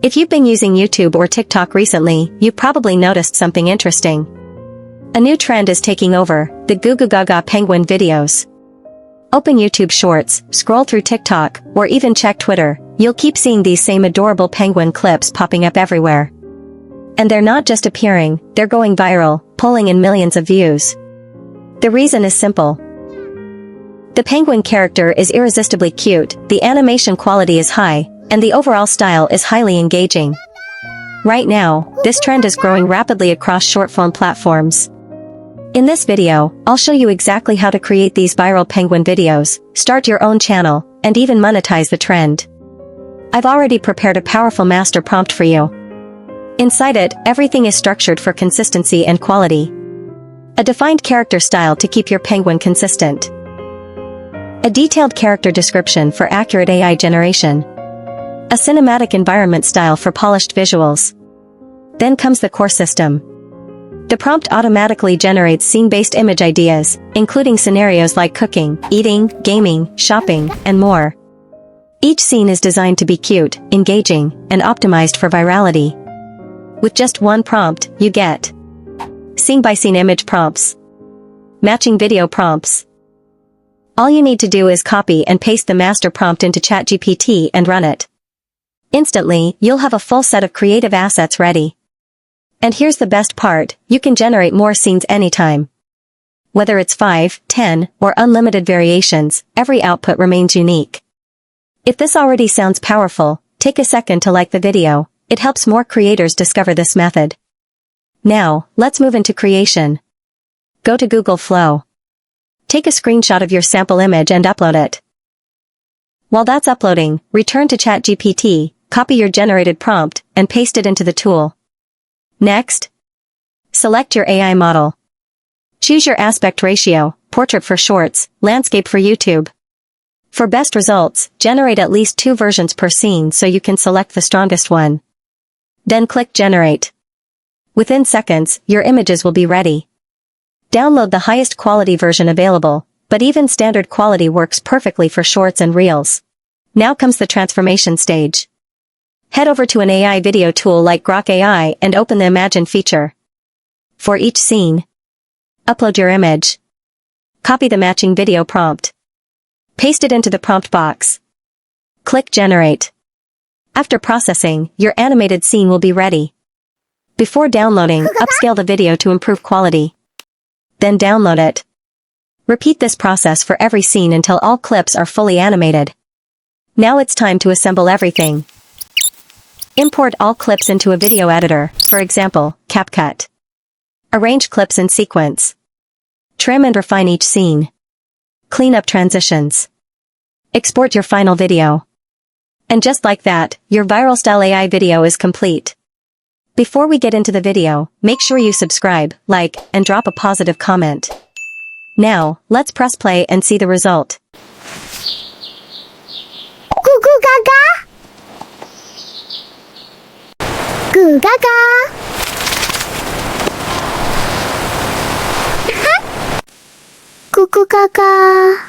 If you've been using YouTube or TikTok recently, you've probably noticed something interesting. A new trend is taking over, the GUGU GAGA penguin videos. Open YouTube Shorts, scroll through TikTok, or even check Twitter, you'll keep seeing these same adorable penguin clips popping up everywhere. And they're not just appearing, they're going viral, pulling in millions of views. The reason is simple. The penguin character is irresistibly cute, the animation quality is high, and the overall style is highly engaging. Right now, this trend is growing rapidly across short-form platforms. In this video, I'll show you exactly how to create these viral penguin videos, start your own channel, and even monetize the trend. I've already prepared a powerful master prompt for you. Inside it, everything is structured for consistency and quality. A defined character style to keep your penguin consistent. A detailed character description for accurate AI generation. A cinematic environment style for polished visuals. Then comes the core system. The prompt automatically generates scene-based image ideas, including scenarios like cooking, eating, gaming, shopping, and more. Each scene is designed to be cute, engaging, and optimized for virality. With just one prompt, you get scene-by-scene image prompts, matching video prompts. All you need to do is copy and paste the master prompt into ChatGPT and run it. Instantly, you'll have a full set of creative assets ready. And here's the best part, you can generate more scenes anytime. Whether it's 5, 10, or unlimited variations, every output remains unique. If this already sounds powerful, take a second to like the video, it helps more creators discover this method. Now, let's move into creation. Go to Google Flow. Take a screenshot of your sample image and upload it. While that's uploading, return to ChatGPT, copy your generated prompt, and paste it into the tool. Next, select your AI model. Choose your aspect ratio, portrait for shorts, landscape for YouTube. For best results, generate at least 2 versions per scene so you can select the strongest one. Then click Generate. Within seconds, your images will be ready. Download the highest quality version available, but even standard quality works perfectly for shorts and reels. Now comes the transformation stage. Head over to an AI video tool like GUGU AI and open the Imagine feature. For each scene, upload your image. Copy the matching video prompt. Paste it into the prompt box. Click Generate. After processing, your animated scene will be ready. Before downloading, upscale the video to improve quality. Then download it. Repeat this process for every scene until all clips are fully animated. Now it's time to assemble everything. Import all clips into a video editor, for example, CapCut. Arrange clips in sequence. Trim and refine each scene. Clean up transitions. Export your final video. And just like that, your viral style AI video is complete. Before we get into the video, make sure you subscribe, like, and drop a positive comment. Now, let's press play and see the result. GUGU GAGA! GUGU GAGA! GUGU GAGA!